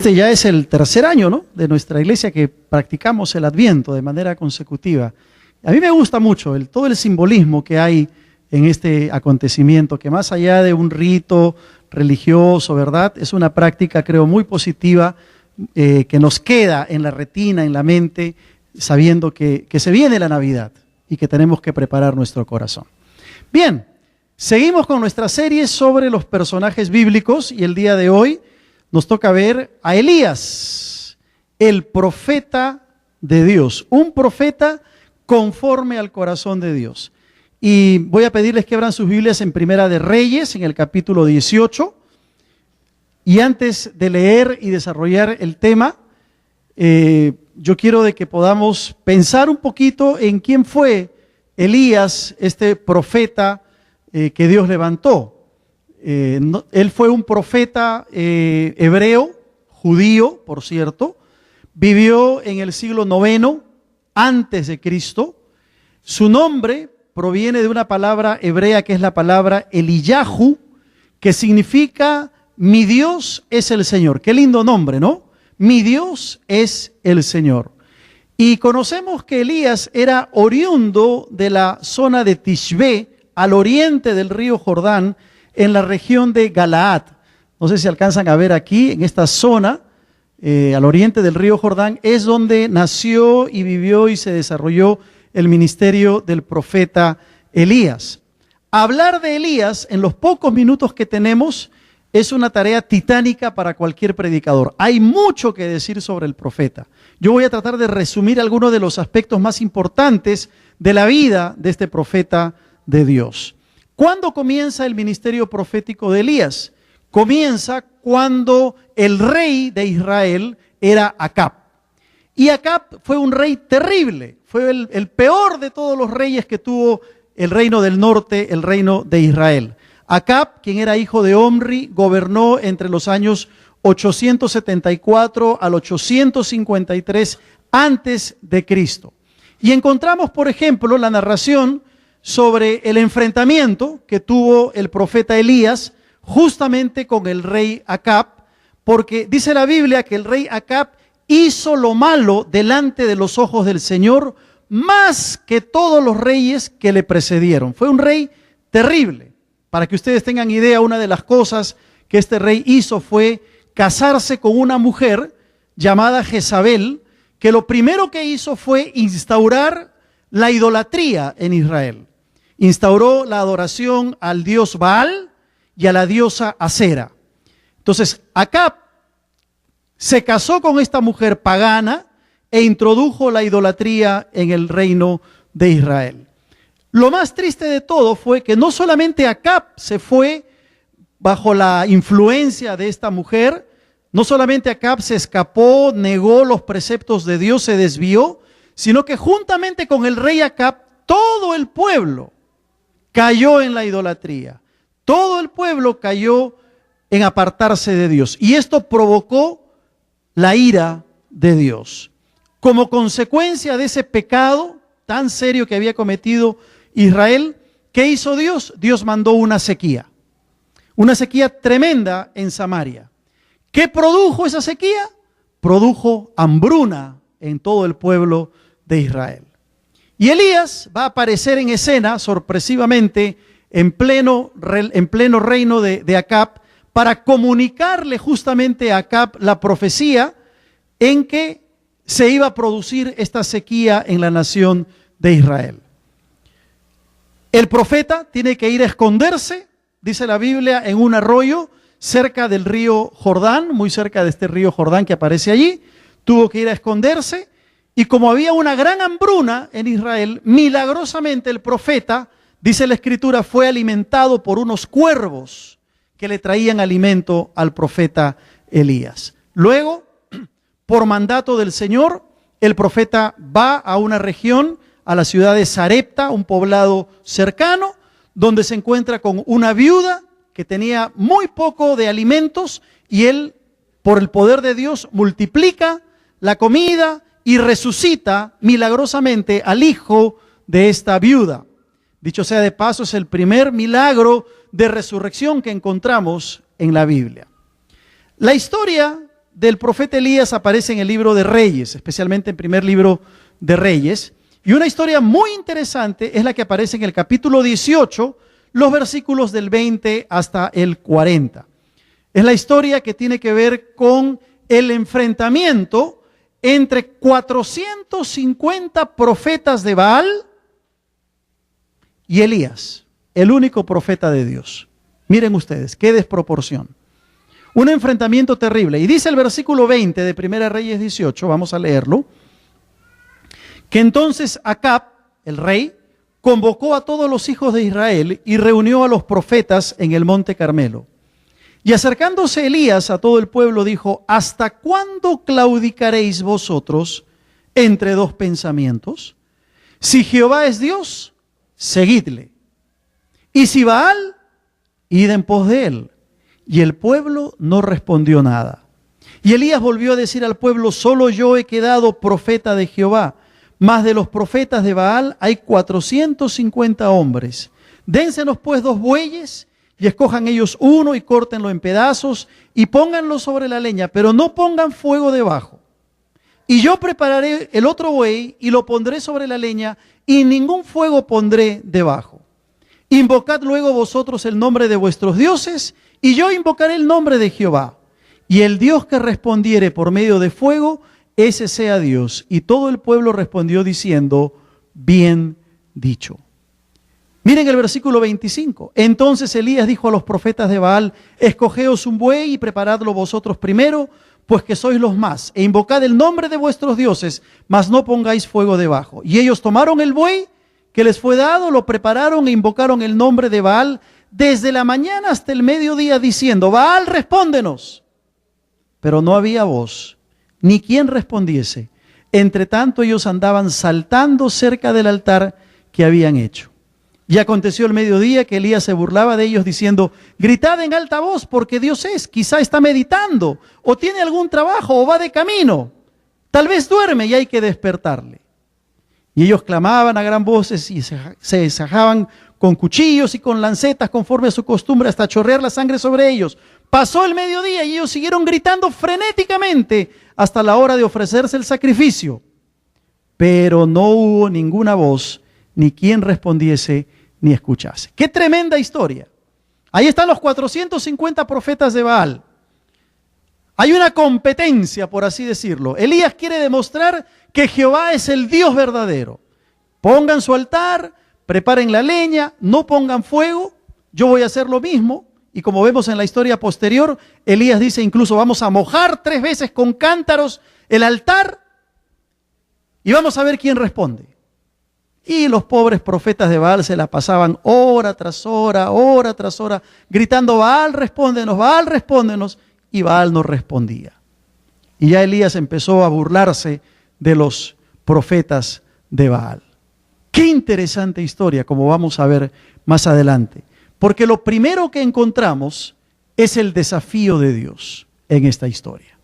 Este ya es el tercer año, ¿no?, de nuestra iglesia que practicamos el Adviento de manera consecutiva. A mí me gusta mucho todo el simbolismo que hay en este acontecimiento, que más allá de un rito religioso, ¿verdad?, es una práctica, creo, muy positiva, que nos queda en la retina, en la mente, sabiendo que se viene la Navidad y que tenemos que preparar nuestro corazón. Bien, seguimos con nuestra serie sobre los personajes bíblicos y el día de hoy nos toca ver a Elías, el profeta de Dios, un profeta conforme al corazón de Dios. Y voy a pedirles que abran sus Biblias en Primera de Reyes, en el capítulo 18. Y antes de leer y desarrollar el tema, yo quiero de que podamos pensar un poquito en quién fue Elías, este profeta que Dios levantó. Él fue un profeta hebreo, judío, por cierto, vivió en el siglo IX antes de Cristo. Su nombre proviene de una palabra hebrea que es la palabra Eliyahu, que significa mi Dios es el Señor. Qué lindo nombre, ¿no? Mi Dios es el Señor. Y conocemos que Elías era oriundo de la zona de Tishbe, al oriente del río Jordán, en la región de Galaad. No sé si alcanzan a ver aquí, en esta zona, al oriente del río Jordán, es donde nació y vivió y se desarrolló el ministerio del profeta Elías. Hablar de Elías en los pocos minutos que tenemos es una tarea titánica para cualquier predicador. Hay mucho que decir sobre el profeta. Yo voy a tratar de resumir algunos de los aspectos más importantes de la vida de este profeta de Dios. ¿Cuándo comienza el ministerio profético de Elías? Comienza cuando el rey de Israel era Acab. Y Acab fue un rey terrible, fue el peor de todos los reyes que tuvo el reino del norte, el reino de Israel. Acab, quien era hijo de Omri, gobernó entre los años 874 al 853 antes de Cristo. Y encontramos, por ejemplo, la narración sobre el enfrentamiento que tuvo el profeta Elías justamente con el rey Acab, porque dice la Biblia que el rey Acab hizo lo malo delante de los ojos del Señor más que todos los reyes que le precedieron. Fue un rey terrible. Para que ustedes tengan idea, una de las cosas que este rey hizo fue casarse con una mujer llamada Jezabel, que lo primero que hizo fue instaurar la idolatría en Israel. Instauró la adoración al dios Baal y a la diosa Acera. Entonces, Acab se casó con esta mujer pagana e introdujo la idolatría en el reino de Israel. Lo más triste de todo fue que no solamente Acab se fue bajo la influencia de esta mujer, no solamente Acab se escapó, negó los preceptos de Dios, se desvió, sino que juntamente con el rey Acab, todo el pueblo cayó en la idolatría. Todo el pueblo cayó en apartarse de Dios. Y esto provocó la ira de Dios. Como consecuencia de ese pecado tan serio que había cometido Israel, ¿qué hizo Dios? Dios mandó una sequía tremenda en Samaria. ¿Qué produjo esa sequía? Produjo hambruna en todo el pueblo de Israel. Y Elías va a aparecer en escena sorpresivamente en pleno reino de Acab para comunicarle justamente a Acab la profecía en que se iba a producir esta sequía en la nación de Israel. El profeta tiene que ir a esconderse, dice la Biblia, en un arroyo cerca del río Jordán, muy cerca de este río Jordán que aparece allí. Tuvo que ir a esconderse y como había una gran hambruna en Israel, milagrosamente el profeta, dice la Escritura, fue alimentado por unos cuervos que le traían alimento al profeta Elías. Luego, por mandato del Señor, el profeta va a una región, a la ciudad de Sarepta, un poblado cercano, donde se encuentra con una viuda que tenía muy poco de alimentos y él, por el poder de Dios, multiplica la comida y resucita milagrosamente al hijo de esta viuda. Dicho sea de paso, es el primer milagro de resurrección que encontramos en la Biblia. La historia del profeta Elías aparece en el libro de Reyes, especialmente en primer libro de Reyes. Y una historia muy interesante es la que aparece en el capítulo 18, los versículos del 20 hasta el 40. Es la historia que tiene que ver con el enfrentamiento entre 450 profetas de Baal y Elías, el único profeta de Dios. Miren ustedes, qué desproporción. Un enfrentamiento terrible. Y dice el versículo 20 de Primera Reyes 18, vamos a leerlo, que entonces Acab, el rey, convocó a todos los hijos de Israel y reunió a los profetas en el monte Carmelo. Y acercándose Elías a todo el pueblo dijo: ¿hasta cuándo claudicaréis vosotros entre dos pensamientos? Si Jehová es Dios, seguidle. Y si Baal, id en pos de él. Y el pueblo no respondió nada. Y Elías volvió a decir al pueblo: solo yo he quedado profeta de Jehová, mas de los profetas de Baal hay 450 hombres. Dénsenos pues 2 bueyes, y escojan ellos uno y córtenlo en pedazos, y pónganlo sobre la leña, pero no pongan fuego debajo. Y yo prepararé el otro buey, y lo pondré sobre la leña, y ningún fuego pondré debajo. Invocad luego vosotros el nombre de vuestros dioses, y yo invocaré el nombre de Jehová. Y el Dios que respondiere por medio de fuego, ese sea Dios. Y todo el pueblo respondió diciendo: bien dicho. Miren el versículo 25. Entonces Elías dijo a los profetas de Baal: escogeos un buey y preparadlo vosotros primero, pues que sois los más, e invocad el nombre de vuestros dioses, mas no pongáis fuego debajo. Y ellos tomaron el buey que les fue dado, lo prepararon e invocaron el nombre de Baal desde la mañana hasta el mediodía, diciendo: Baal, respóndenos. Pero no había voz, ni quien respondiese. Entre tanto ellos andaban saltando cerca del altar que habían hecho. Y aconteció el mediodía que Elías se burlaba de ellos diciendo: gritad en alta voz, porque Dios es, quizá está meditando, o tiene algún trabajo, o va de camino. Tal vez duerme y hay que despertarle. Y ellos clamaban a gran voces y se desajaban con cuchillos y con lancetas conforme a su costumbre hasta chorrear la sangre sobre ellos. Pasó el mediodía y ellos siguieron gritando frenéticamente hasta la hora de ofrecerse el sacrificio. Pero no hubo ninguna voz, ni quien respondiese, ni escuchase. ¡Qué tremenda historia! Ahí están los 450 profetas de Baal. Hay una competencia, por así decirlo. Elías quiere demostrar que Jehová es el Dios verdadero. Pongan su altar, preparen la leña, no pongan fuego, yo voy a hacer lo mismo. Y como vemos en la historia posterior, Elías dice incluso: vamos a mojar 3 veces con cántaros el altar y vamos a ver quién responde. Y los pobres profetas de Baal se la pasaban hora tras hora, gritando: Baal, respóndenos, y Baal no respondía. Y ya Elías empezó a burlarse de los profetas de Baal. Qué interesante historia, como vamos a ver más adelante. Porque lo primero que encontramos es el desafío de Dios en esta historia.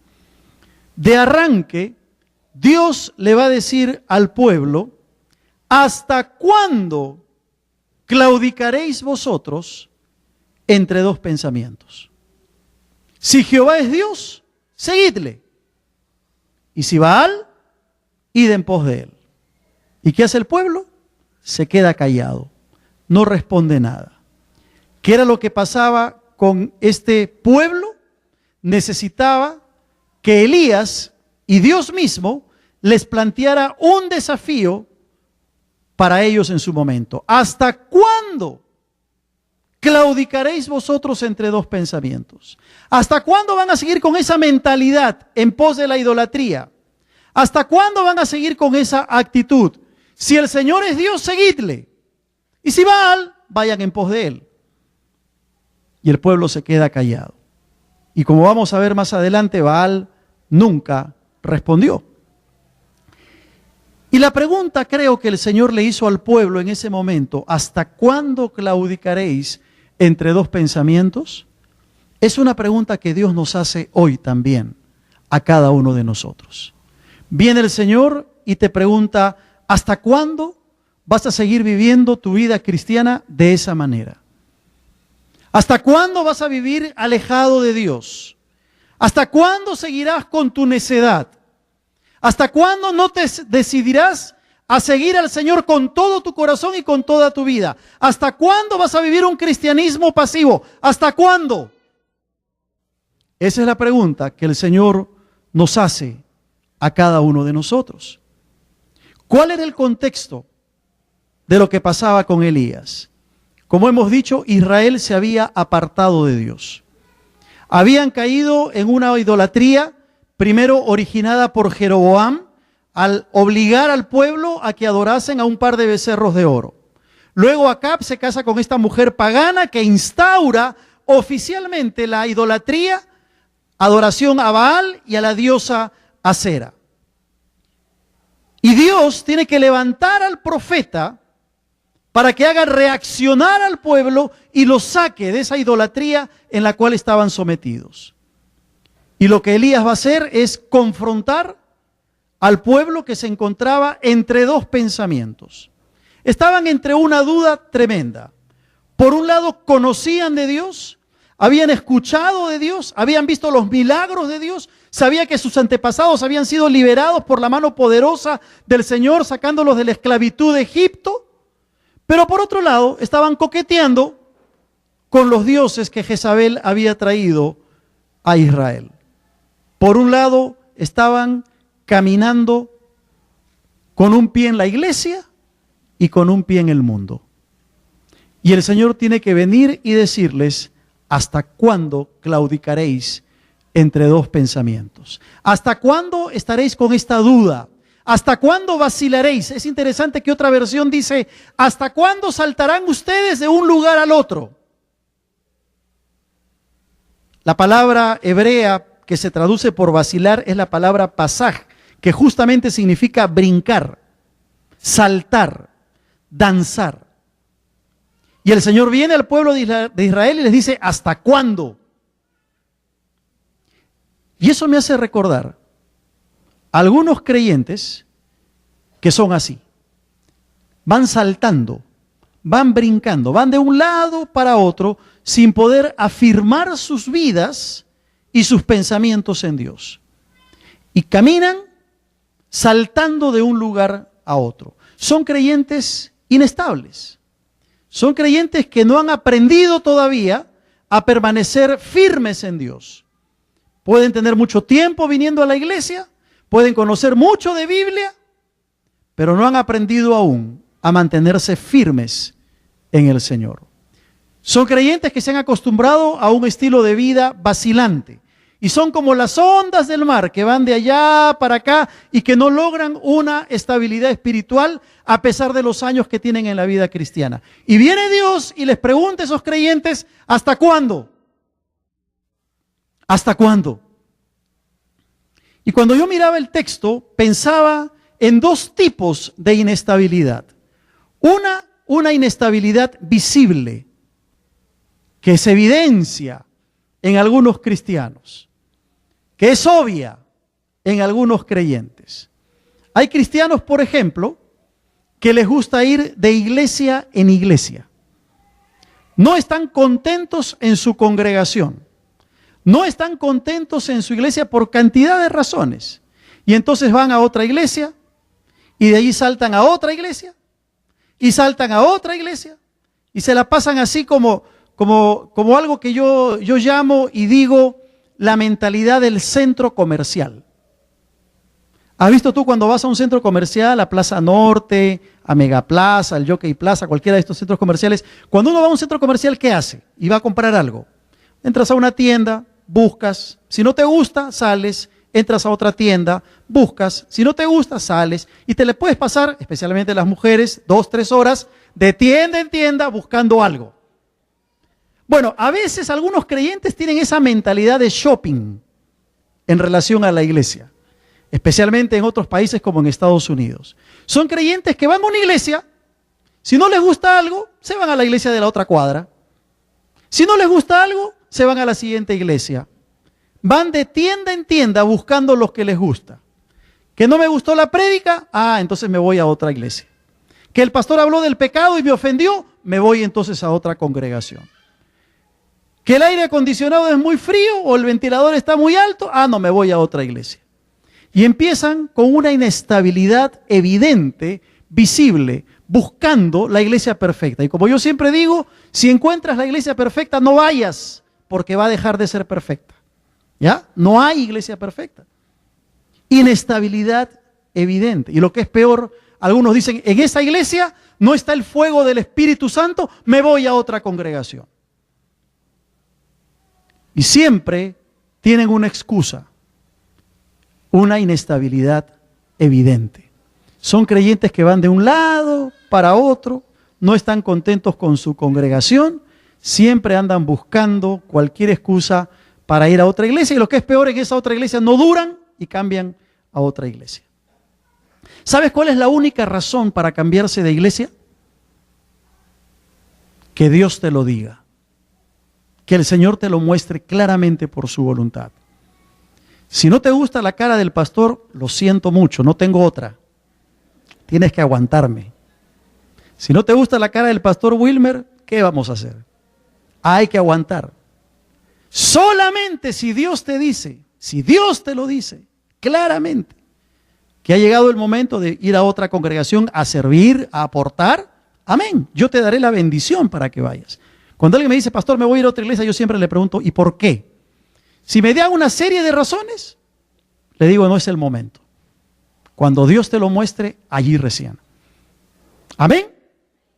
De arranque, Dios le va a decir al pueblo: ¿hasta cuándo claudicaréis vosotros entre dos pensamientos? Si Jehová es Dios, seguidle. Y si Baal, id en pos de él. ¿Y qué hace el pueblo? Se queda callado, no responde nada. ¿Qué era lo que pasaba con este pueblo? Necesitaba que Elías y Dios mismo les planteara un desafío para ellos en su momento. ¿Hasta cuándo claudicaréis vosotros entre dos pensamientos? ¿Hasta cuándo van a seguir con esa mentalidad en pos de la idolatría? ¿Hasta cuándo van a seguir con esa actitud? Si el Señor es Dios, seguidle. Y si Baal, vayan en pos de él. Y el pueblo se queda callado. Y como vamos a ver más adelante, Baal nunca respondió. Y la pregunta, creo, que el Señor le hizo al pueblo en ese momento: ¿hasta cuándo claudicaréis entre dos pensamientos? Es una pregunta que Dios nos hace hoy también a cada uno de nosotros. Viene el Señor y te pregunta: ¿hasta cuándo vas a seguir viviendo tu vida cristiana de esa manera? ¿Hasta cuándo vas a vivir alejado de Dios? ¿Hasta cuándo seguirás con tu necedad? ¿Hasta cuándo no te decidirás a seguir al Señor con todo tu corazón y con toda tu vida? ¿Hasta cuándo vas a vivir un cristianismo pasivo? ¿Hasta cuándo? Esa es la pregunta que el Señor nos hace a cada uno de nosotros. ¿Cuál era el contexto de lo que pasaba con Elías? Como hemos dicho, Israel se había apartado de Dios. Habían caído en una idolatría, primero originada por Jeroboam, al obligar al pueblo a que adorasen a un par de becerros de oro. Luego Acab se casa con esta mujer pagana que instaura oficialmente la idolatría, adoración a Baal y a la diosa Acera. Y Dios tiene que levantar al profeta para que haga reaccionar al pueblo y lo saque de esa idolatría en la cual estaban sometidos. Y lo que Elías va a hacer es confrontar al pueblo que se encontraba entre dos pensamientos. Estaban entre una duda tremenda. Por un lado, conocían de Dios, habían escuchado de Dios, habían visto los milagros de Dios, sabía que sus antepasados habían sido liberados por la mano poderosa del Señor, sacándolos de la esclavitud de Egipto. Pero por otro lado, estaban coqueteando con los dioses que Jezabel había traído a Israel. Por un lado, estaban caminando con un pie en la iglesia y con un pie en el mundo. Y el Señor tiene que venir y decirles: ¿hasta cuándo claudicaréis entre dos pensamientos? ¿Hasta cuándo estaréis con esta duda? ¿Hasta cuándo vacilaréis? Es interesante que otra versión dice: ¿hasta cuándo saltarán ustedes de un lugar al otro? La palabra hebrea que se traduce por vacilar es la palabra pasaj, que justamente significa brincar, saltar, danzar. Y el Señor viene al pueblo de Israel y les dice: ¿hasta cuándo? Y eso me hace recordar algunos creyentes que son así. Van saltando, van brincando, van de un lado para otro sin poder afirmar sus vidas y sus pensamientos en Dios. Y caminan saltando de un lugar a otro. Son creyentes inestables. Son creyentes que no han aprendido todavía a permanecer firmes en Dios. Pueden tener mucho tiempo viniendo a la iglesia, pueden conocer mucho de Biblia, pero no han aprendido aún a mantenerse firmes en el Señor. Son creyentes que se han acostumbrado a un estilo de vida vacilante y son como las ondas del mar que van de allá para acá y que no logran una estabilidad espiritual a pesar de los años que tienen en la vida cristiana. Y viene Dios y les pregunta a esos creyentes: ¿hasta cuándo? ¿Hasta cuándo? Y cuando yo miraba el texto, pensaba en dos tipos de inestabilidad. Una inestabilidad visible, que se evidencia en algunos cristianos, que es obvia en algunos creyentes. Hay cristianos, por ejemplo, que les gusta ir de iglesia en iglesia. No están contentos en su congregación. No están contentos en su iglesia por cantidad de razones. Y entonces van a otra iglesia, y de ahí saltan a otra iglesia, y saltan a otra iglesia, y se la pasan así como algo que yo llamo y digo la mentalidad del centro comercial. ¿Has visto tú cuando vas a un centro comercial, a Plaza Norte, a Megaplaza, al Jockey Plaza, cualquiera de estos centros comerciales? Cuando uno va a un centro comercial, ¿qué hace? Y va a comprar algo. Entras a una tienda, buscas, si no te gusta, sales, entras a otra tienda, buscas, si no te gusta, sales, y te le puedes pasar, especialmente las mujeres, 2-3 horas, de tienda en tienda buscando algo. Bueno, a veces algunos creyentes tienen esa mentalidad de shopping en relación a la iglesia, especialmente en otros países como en Estados Unidos. Son creyentes que van a una iglesia, si no les gusta algo, se van a la iglesia de la otra cuadra. Si no les gusta algo, se van a la siguiente iglesia. Van de tienda en tienda buscando lo que les gusta. ¿Que no me gustó la prédica? Entonces me voy a otra iglesia. ¿Que el pastor habló del pecado y me ofendió? Me voy entonces a otra congregación. Que el aire acondicionado es muy frío o el ventilador está muy alto, no me voy a otra iglesia. Y empiezan con una inestabilidad evidente, visible, buscando la iglesia perfecta. Y como yo siempre digo, si encuentras la iglesia perfecta, no vayas, porque va a dejar de ser perfecta. ¿Ya? No hay iglesia perfecta. Inestabilidad evidente. Y lo que es peor, algunos dicen, en esa iglesia no está el fuego del Espíritu Santo, me voy a otra congregación. Y siempre tienen una excusa, una inestabilidad evidente. Son creyentes que van de un lado para otro, no están contentos con su congregación, siempre andan buscando cualquier excusa para ir a otra iglesia, y lo que es peor, en esa otra iglesia no duran y cambian a otra iglesia. ¿Sabes cuál es la única razón para cambiarse de iglesia? Que Dios te lo diga. Que el Señor te lo muestre claramente por su voluntad. Si no te gusta la cara del pastor, lo siento mucho, no tengo otra. Tienes que aguantarme. Si no te gusta la cara del pastor Wilmer, ¿qué vamos a hacer? Hay que aguantar. Solamente si Dios te dice, si Dios te lo dice claramente, que ha llegado el momento de ir a otra congregación a servir, a aportar, amén, yo te daré la bendición para que vayas. Cuando alguien me dice, pastor, me voy a ir a otra iglesia, yo siempre le pregunto, ¿y por qué? Si me da una serie de razones, le digo, no es el momento. Cuando Dios te lo muestre, allí recién. Amén.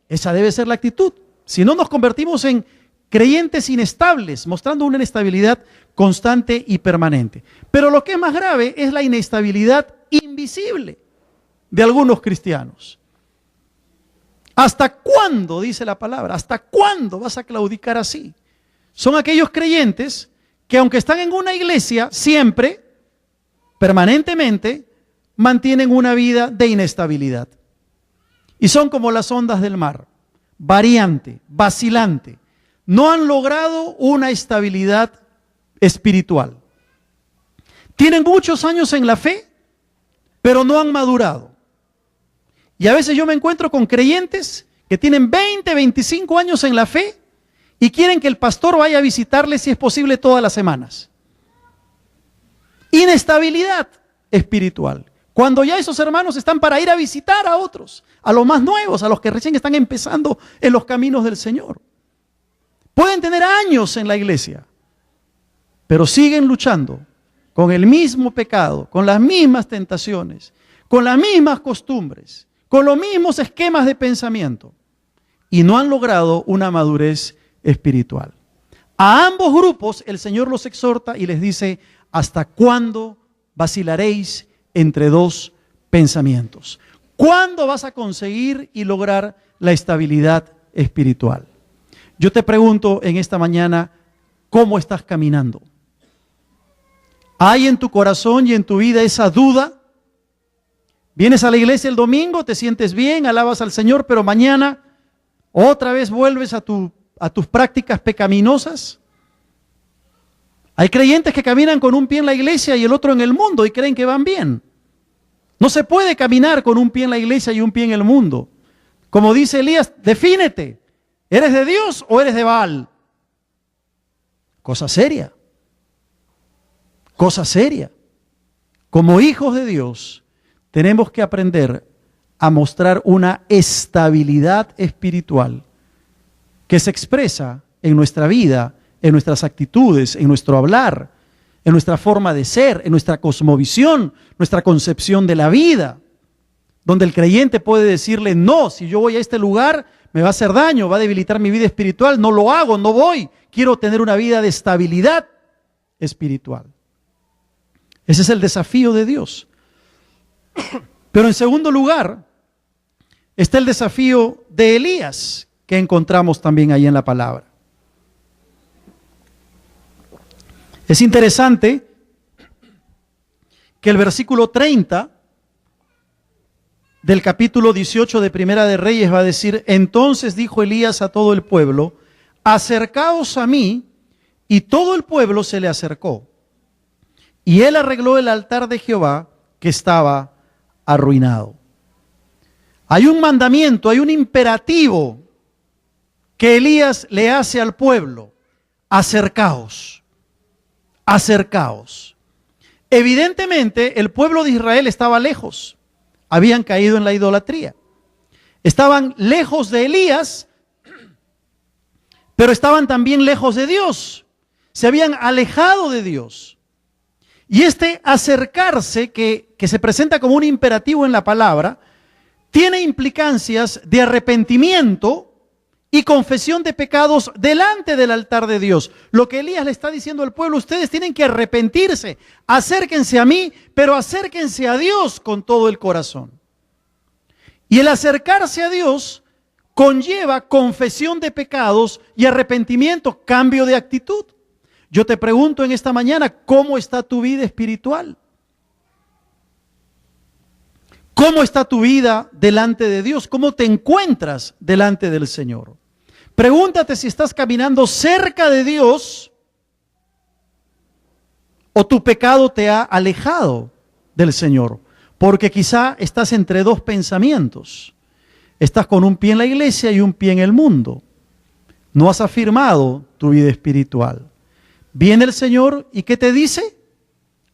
Esa debe ser la actitud. Si no, nos convertimos en creyentes inestables, mostrando una inestabilidad constante y permanente. Pero lo que es más grave es la inestabilidad invisible de algunos cristianos. ¿Hasta cuándo, dice la palabra? ¿Hasta cuándo vas a claudicar así? Son aquellos creyentes que aunque están en una iglesia, siempre, permanentemente, mantienen una vida de inestabilidad. Y son como las ondas del mar, variante, vacilante. No han logrado una estabilidad espiritual. Tienen muchos años en la fe, pero no han madurado. Y a veces yo me encuentro con creyentes que tienen 20, 25 años en la fe y quieren que el pastor vaya a visitarles, si es posible, todas las semanas. Inestabilidad espiritual. Cuando ya esos hermanos están para ir a visitar a otros, a los más nuevos, a los que recién están empezando en los caminos del Señor. Pueden tener años en la iglesia, pero siguen luchando con el mismo pecado, con las mismas tentaciones, con las mismas costumbres, con los mismos esquemas de pensamiento, y no han logrado una madurez espiritual. A ambos grupos el Señor los exhorta y les dice, ¿hasta cuándo vacilaréis entre dos pensamientos? ¿Cuándo vas a conseguir y lograr la estabilidad espiritual? Yo te pregunto en esta mañana, ¿cómo estás caminando? ¿Hay en tu corazón y en tu vida esa duda? Vienes a la iglesia el domingo, te sientes bien, alabas al Señor, pero mañana otra vez vuelves a tus prácticas pecaminosas. Hay creyentes que caminan con un pie en la iglesia y el otro en el mundo y creen que van bien. No se puede caminar con un pie en la iglesia y un pie en el mundo. Como dice Elías, defínete. ¿Eres de Dios o eres de Baal? Cosa seria. Cosa seria. Como hijos de Dios, tenemos que aprender a mostrar una estabilidad espiritual que se expresa en nuestra vida, en nuestras actitudes, en nuestro hablar, en nuestra forma de ser, en nuestra cosmovisión, nuestra concepción de la vida, donde el creyente puede decirle, no, si yo voy a este lugar me va a hacer daño, va a debilitar mi vida espiritual, no lo hago, no voy, quiero tener una vida de estabilidad espiritual. Ese es el desafío de Dios. Pero en segundo lugar, está el desafío de Elías, que encontramos también ahí en la palabra. Es interesante que el versículo 30 del capítulo 18 de Primera de Reyes va a decir, entonces dijo Elías a todo el pueblo, acercaos a mí, y todo el pueblo se le acercó. Y él arregló el altar de Jehová que estaba arruinado. Hay un mandamiento, hay un imperativo que Elías le hace al pueblo. acercaos, acercaos. Evidentemente, el pueblo de Israel estaba lejos, habían caído en la idolatría. Estaban lejos de Elías, pero estaban también lejos de Dios. Se habían alejado de Dios. Y este acercarse, que se presenta como un imperativo en la palabra, tiene implicancias de arrepentimiento y confesión de pecados delante del altar de Dios. Lo que Elías le está diciendo al pueblo: ustedes tienen que arrepentirse, acérquense a mí, pero acérquense a Dios con todo el corazón. Y el acercarse a Dios conlleva confesión de pecados y arrepentimiento, cambio de actitud. Yo te pregunto en esta mañana, ¿cómo está tu vida espiritual? ¿Cómo está tu vida delante de Dios? ¿Cómo te encuentras delante del Señor? Pregúntate si estás caminando cerca de Dios o tu pecado te ha alejado del Señor. Porque quizá estás entre dos pensamientos. Estás con un pie en la iglesia y un pie en el mundo. No has afirmado tu vida espiritual. Viene el Señor y ¿qué te dice?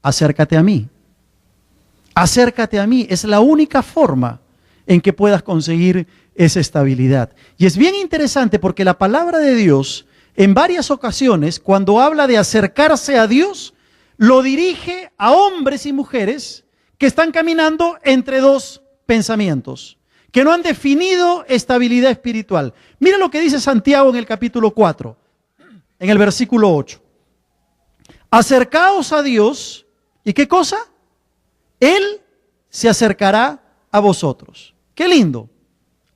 Acércate a mí. Acércate a mí. Es la única forma en que puedas conseguir esa estabilidad. Y es bien interesante porque la palabra de Dios, en varias ocasiones, cuando habla de acercarse a Dios, lo dirige a hombres y mujeres que están caminando entre dos pensamientos, que no han definido estabilidad espiritual. Mira lo que dice Santiago en el capítulo 4, en el versículo 8. Acercaos a Dios, ¿y qué cosa? Él se acercará a vosotros. ¡Qué lindo!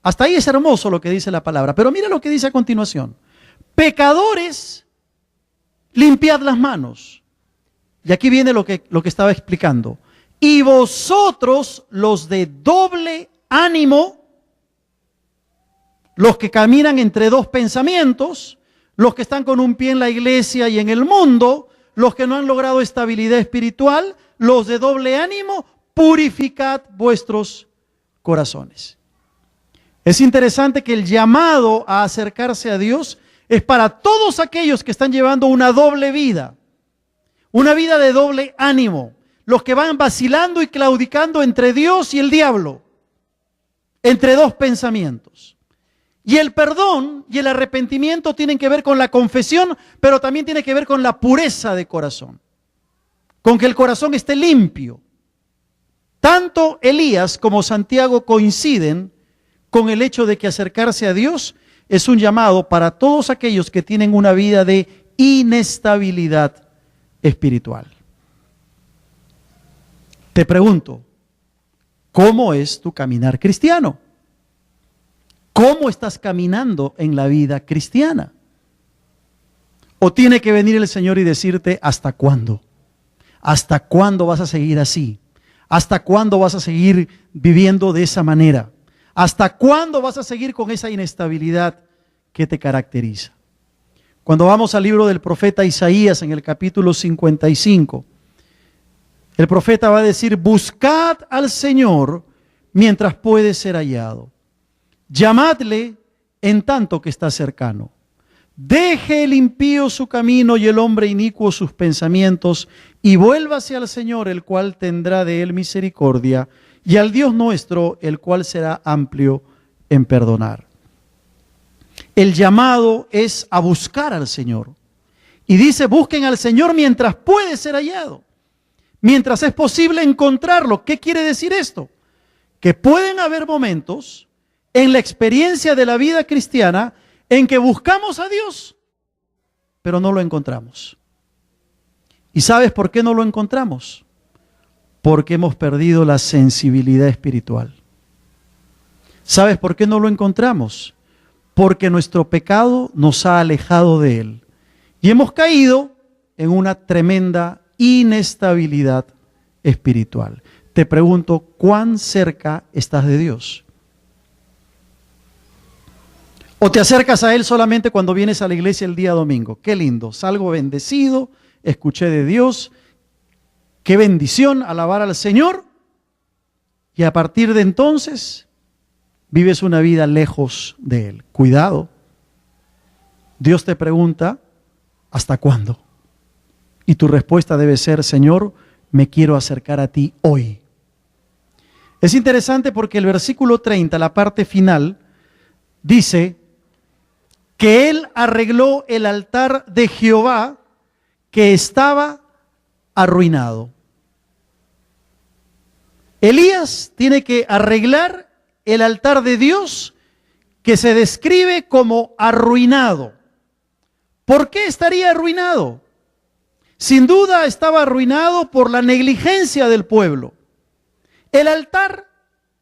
Hasta ahí es hermoso lo que dice la palabra, pero mira lo que dice a continuación. Pecadores, limpiad las manos. Y aquí viene lo que estaba explicando. Y vosotros, los de doble ánimo, los que caminan entre dos pensamientos, los que están con un pie en la iglesia y en el mundo, los que no han logrado estabilidad espiritual, los de doble ánimo, purificad vuestros corazones. Es interesante que el llamado a acercarse a Dios es para todos aquellos que están llevando una doble vida, una vida de doble ánimo, los que van vacilando y claudicando entre Dios y el diablo, entre dos pensamientos. Y el perdón y el arrepentimiento tienen que ver con la confesión, pero también tiene que ver con la pureza de corazón, con que el corazón esté limpio. Tanto Elías como Santiago coinciden con el hecho de que acercarse a Dios es un llamado para todos aquellos que tienen una vida de inestabilidad espiritual. Te pregunto, ¿cómo es tu caminar cristiano? ¿Cómo estás caminando en la vida cristiana? ¿O tiene que venir el Señor y decirte hasta cuándo? ¿Hasta cuándo vas a seguir así? ¿Hasta cuándo vas a seguir viviendo de esa manera? ¿Hasta cuándo vas a seguir con esa inestabilidad que te caracteriza? Cuando vamos al libro del profeta Isaías en el capítulo 55, el profeta va a decir: buscad al Señor mientras puede ser hallado. Llamadle en tanto que está cercano. Deje el impío su camino y el hombre inicuo sus pensamientos, y vuélvase al Señor, el cual tendrá de él misericordia, y al Dios nuestro, el cual será amplio en perdonar. El llamado es a buscar al Señor. Y dice: busquen al Señor mientras puede ser hallado, mientras es posible encontrarlo. ¿Qué quiere decir esto? Que pueden haber momentos en la experiencia de la vida cristiana en que buscamos a Dios, pero no lo encontramos. ¿Y sabes por qué no lo encontramos? Porque hemos perdido la sensibilidad espiritual. ¿Sabes por qué no lo encontramos? Porque nuestro pecado nos ha alejado de Él y hemos caído en una tremenda inestabilidad espiritual. Te pregunto, ¿cuán cerca estás de Dios? ¿O te acercas a Él solamente cuando vienes a la iglesia el día domingo? Qué lindo, salgo bendecido, escuché de Dios, qué bendición alabar al Señor, y a partir de entonces vives una vida lejos de Él. Cuidado. Dios te pregunta, ¿hasta cuándo? Y tu respuesta debe ser: Señor, me quiero acercar a ti hoy. Es interesante porque el versículo 30, la parte final, dice que él arregló el altar de Jehová que estaba arruinado. Elías tiene que arreglar el altar de Dios que se describe como arruinado. ¿Por qué estaría arruinado? Sin duda estaba arruinado por la negligencia del pueblo. El altar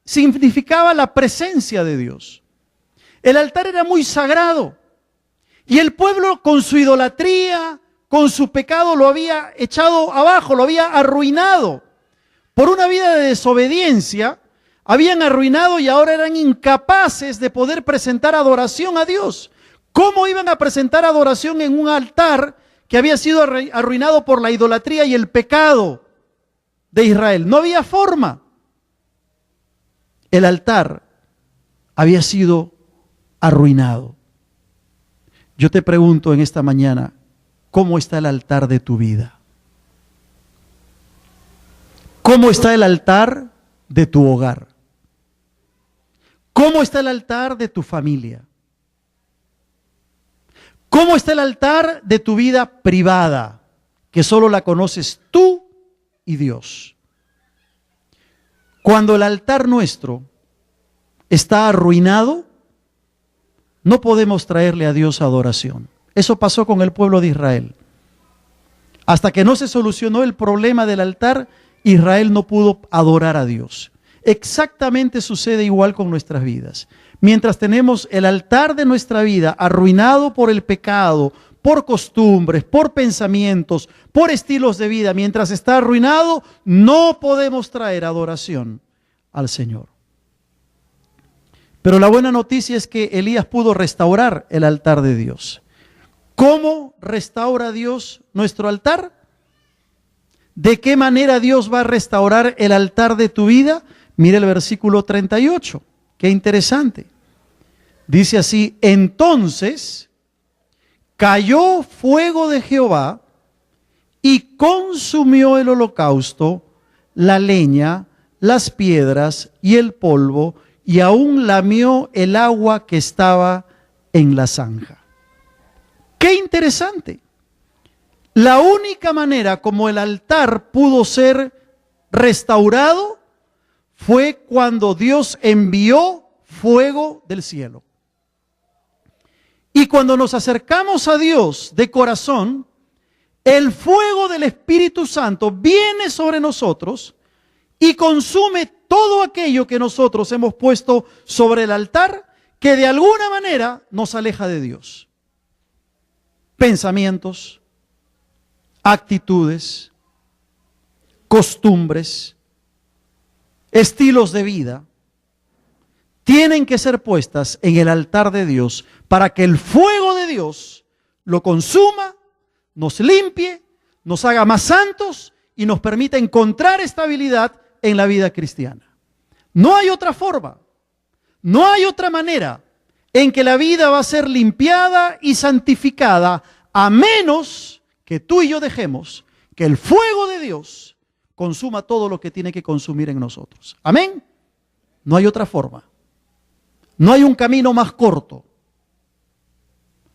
significaba la presencia de Dios. El altar era muy sagrado y el pueblo, con su idolatría, con su pecado, lo había echado abajo, lo había arruinado. Por una vida de desobediencia, habían arruinado y ahora eran incapaces de poder presentar adoración a Dios. ¿Cómo iban a presentar adoración en un altar que había sido arruinado por la idolatría y el pecado de Israel? No había forma. El altar había sido arruinado. Yo te pregunto en esta mañana, ¿cómo está el altar de tu vida? ¿Cómo está el altar de tu hogar? ¿Cómo está el altar de tu familia? ¿Cómo está el altar de tu vida privada, que solo la conoces tú y Dios? Cuando el altar nuestro está arruinado, no podemos traerle a Dios adoración. Eso pasó con el pueblo de Israel. Hasta que no se solucionó el problema del altar, Israel no pudo adorar a Dios. Exactamente sucede igual con nuestras vidas. Mientras tenemos el altar de nuestra vida arruinado por el pecado, por costumbres, por pensamientos, por estilos de vida, mientras está arruinado, no podemos traer adoración al Señor. Pero la buena noticia es que Elías pudo restaurar el altar de Dios. ¿Cómo restaura Dios nuestro altar? ¿De qué manera Dios va a restaurar el altar de tu vida? Mira el versículo 38, qué interesante. Dice así: entonces cayó fuego de Jehová y consumió el holocausto, la leña, las piedras y el polvo, y aún lamió el agua que estaba en la zanja. ¡Qué interesante! La única manera como el altar pudo ser restaurado fue cuando Dios envió fuego del cielo. Y cuando nos acercamos a Dios de corazón, el fuego del Espíritu Santo viene sobre nosotros y consume todo aquello que nosotros hemos puesto sobre el altar que de alguna manera nos aleja de Dios. Pensamientos, actitudes, costumbres, estilos de vida, tienen que ser puestas en el altar de Dios para que el fuego de Dios lo consuma, nos limpie, nos haga más santos y nos permita encontrar estabilidad en la vida cristiana. No hay otra forma, no hay otra manera en que la vida va a ser limpiada y santificada, a menos que tú y yo dejemos que el fuego de Dios consuma todo lo que tiene que consumir en nosotros. Amén. No hay otra forma. No hay un camino más corto.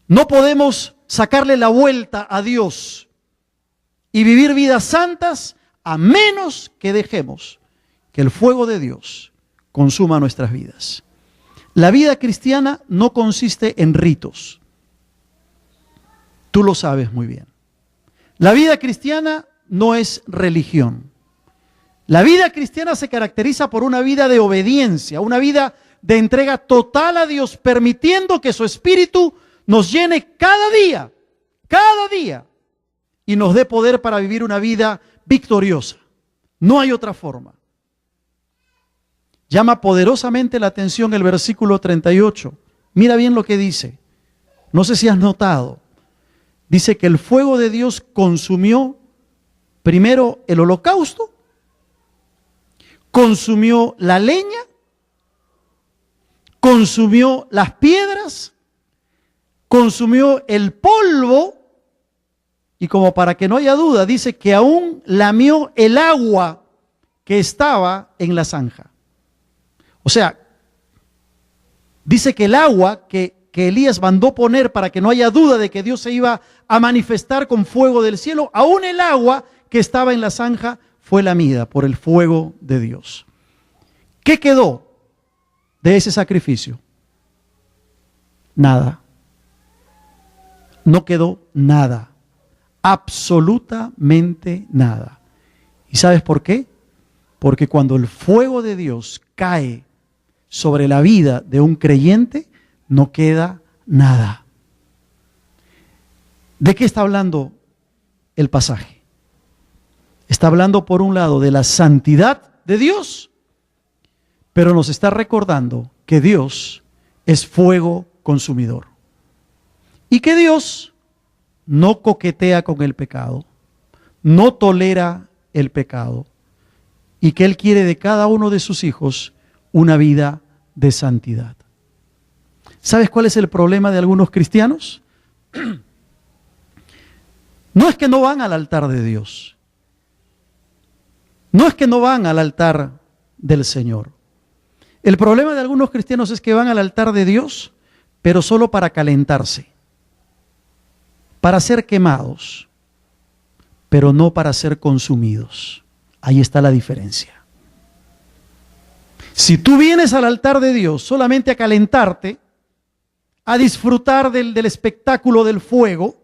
No podemos sacarle la vuelta a Dios y vivir vidas santas a menos que dejemos que el fuego de Dios consuma nuestras vidas. La vida cristiana no consiste en ritos. Tú lo sabes muy bien. La vida cristiana no es religión. La vida cristiana se caracteriza por una vida de obediencia, una vida de entrega total a Dios, permitiendo que su Espíritu nos llene cada día, y nos dé poder para vivir una vida victoriosa. No hay otra forma. Llama poderosamente la atención el versículo 38. Mira bien lo que dice. No sé si has notado. Dice que el fuego de Dios consumió primero el holocausto, consumió la leña, consumió las piedras, consumió el polvo y como para que no haya duda, dice que aún lamió el agua que estaba en la zanja. O sea, dice que el agua que Elías mandó poner para que no haya duda de que Dios se iba a manifestar con fuego del cielo, aún el agua que estaba en la zanja fue lamida por el fuego de Dios. ¿Qué quedó de ese sacrificio? Nada. No quedó nada. Absolutamente nada. ¿Y sabes por qué? Porque cuando el fuego de Dios cae sobre la vida de un creyente, no queda nada. ¿De qué está hablando el pasaje? Está hablando, por un lado, de la santidad de Dios, pero nos está recordando que Dios es fuego consumidor y que Dios no coquetea con el pecado, no tolera el pecado, y que Él quiere de cada uno de sus hijos una vida de santidad. ¿Sabes cuál es el problema de algunos cristianos? No es que no van al altar de Dios, no es que no van al altar del Señor. El problema de algunos cristianos es que van al altar de Dios, pero solo para calentarse, para ser quemados, pero no para ser consumidos. Ahí está la diferencia. Si tú vienes al altar de Dios solamente a calentarte, a disfrutar del espectáculo del fuego,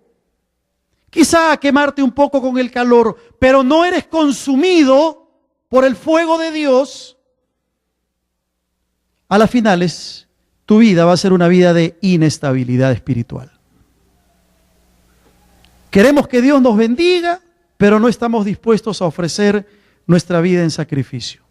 quizá a quemarte un poco con el calor, pero no eres consumido por el fuego de Dios, a las finales tu vida va a ser una vida de inestabilidad espiritual. Queremos que Dios nos bendiga, pero no estamos dispuestos a ofrecer nuestra vida en sacrificio.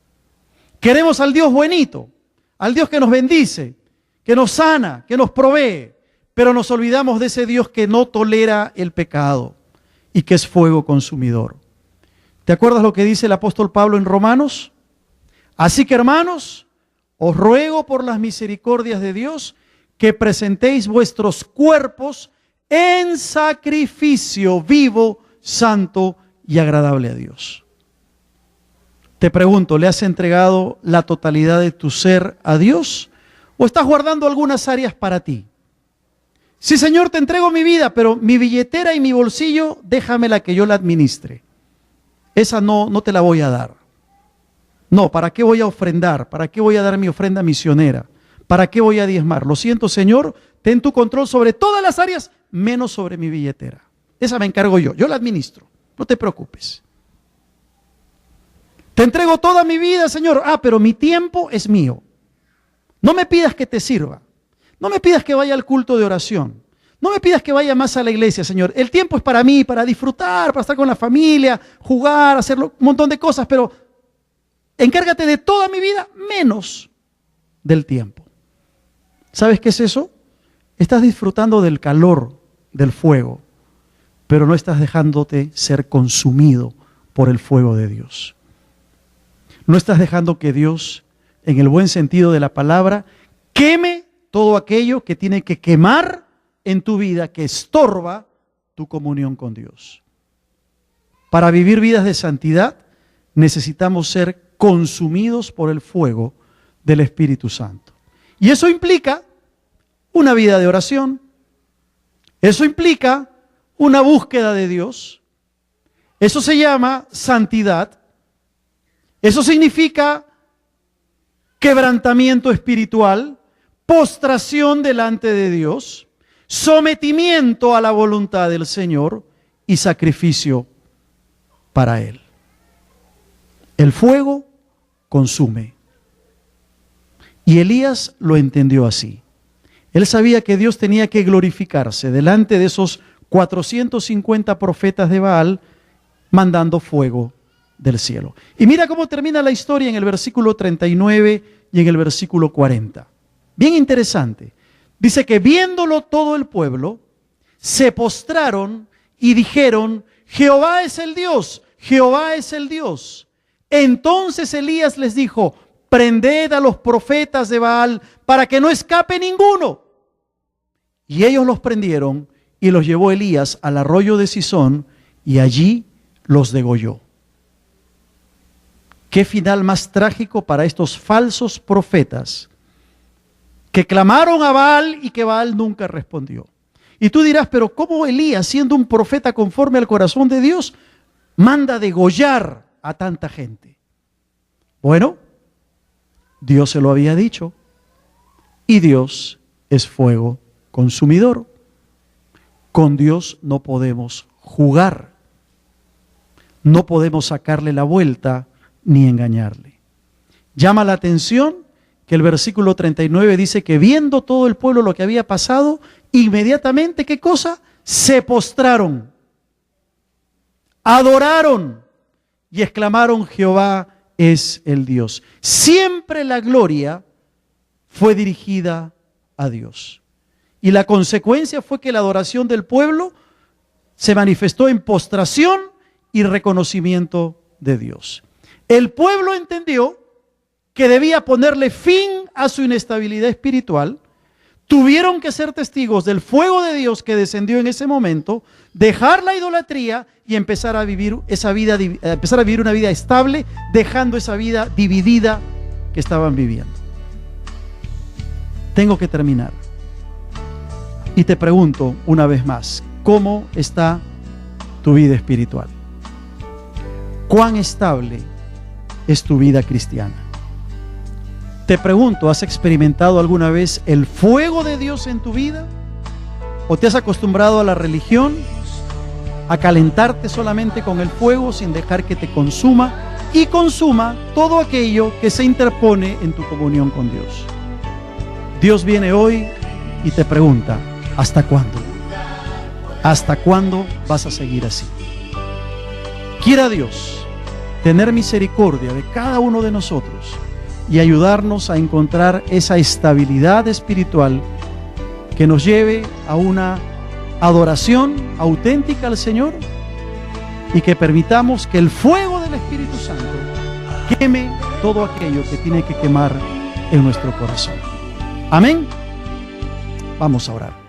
Queremos al Dios buenito, al Dios que nos bendice, que nos sana, que nos provee, pero nos olvidamos de ese Dios que no tolera el pecado y que es fuego consumidor. ¿Te acuerdas lo que dice el apóstol Pablo en Romanos? Así que, hermanos, os ruego por las misericordias de Dios que presentéis vuestros cuerpos en sacrificio vivo, santo y agradable a Dios. Te pregunto, ¿le has entregado la totalidad de tu ser a Dios o estás guardando algunas áreas para ti? Sí, Señor, te entrego mi vida, pero mi billetera y mi bolsillo, déjamela que yo la administre. Esa no te la voy a dar. No, ¿para qué voy a ofrendar? ¿Para qué voy a dar mi ofrenda misionera? ¿Para qué voy a diezmar? Lo siento, Señor, ten tu control sobre todas las áreas, menos sobre mi billetera. Esa me encargo yo la administro, no te preocupes. Te entrego toda mi vida, Señor. Pero mi tiempo es mío. No me pidas que te sirva. No me pidas que vaya al culto de oración. No me pidas que vaya más a la iglesia, Señor. El tiempo es para mí, para disfrutar, para estar con la familia, jugar, hacer un montón de cosas, pero encárgate de toda mi vida, menos del tiempo. ¿Sabes qué es eso? Estás disfrutando del calor del fuego, pero no estás dejándote ser consumido por el fuego de Dios. No estás dejando que Dios, en el buen sentido de la palabra, queme todo aquello que tiene que quemar en tu vida, que estorba tu comunión con Dios. Para vivir vidas de santidad, necesitamos ser consumidos por el fuego del Espíritu Santo. Y eso implica una vida de oración. Eso implica una búsqueda de Dios. Eso se llama santidad. Eso significa quebrantamiento espiritual, postración delante de Dios, sometimiento a la voluntad del Señor y sacrificio para Él. El fuego consume. Y Elías lo entendió así. Él sabía que Dios tenía que glorificarse delante de esos 450 profetas de Baal, mandando fuego del cielo. Y mira cómo termina la historia en el versículo 39 y en el versículo 40. Bien interesante. Dice que viéndolo todo el pueblo, se postraron y dijeron: Jehová es el Dios, Jehová es el Dios. Entonces Elías les dijo: prended a los profetas de Baal para que no escape ninguno. Y ellos los prendieron y los llevó Elías al arroyo de Cisón y allí los degolló. Qué final más trágico para estos falsos profetas que clamaron a Baal y que Baal nunca respondió. Y tú dirás, pero ¿cómo Elías, siendo un profeta conforme al corazón de Dios, manda degollar a tanta gente? Bueno, Dios se lo había dicho, y Dios es fuego consumidor. Con Dios no podemos jugar, no podemos sacarle la vuelta ni engañarle. Llama la atención que el versículo 39 dice que viendo todo el pueblo lo que había pasado, inmediatamente, ¿qué cosa? Se postraron, adoraron y exclamaron: Jehová es el Dios. Siempre la gloria fue dirigida a Dios. Y la consecuencia fue que la adoración del pueblo se manifestó en postración y reconocimiento de Dios. El pueblo entendió que debía ponerle fin a su inestabilidad espiritual. Tuvieron que ser testigos del fuego de Dios que descendió en ese momento, dejar la idolatría y empezar a vivir una vida estable, dejando esa vida dividida que estaban viviendo. Tengo que terminar. Y te pregunto una vez más, ¿cómo está tu vida espiritual? ¿Cuán estable es tu vida cristiana? Te pregunto, ¿has experimentado alguna vez el fuego de Dios en tu vida? ¿O te has acostumbrado a la religión, a calentarte solamente con el fuego sin dejar que te consuma y consuma todo aquello que se interpone en tu comunión con Dios? Dios viene hoy y te pregunta, ¿hasta cuándo? ¿Hasta cuándo vas a seguir así? Quiera Dios tener misericordia de cada uno de nosotros y ayudarnos a encontrar esa estabilidad espiritual que nos lleve a una adoración auténtica al Señor y que permitamos que el fuego del Espíritu Santo queme todo aquello que tiene que quemar en nuestro corazón. Amén. Vamos a orar.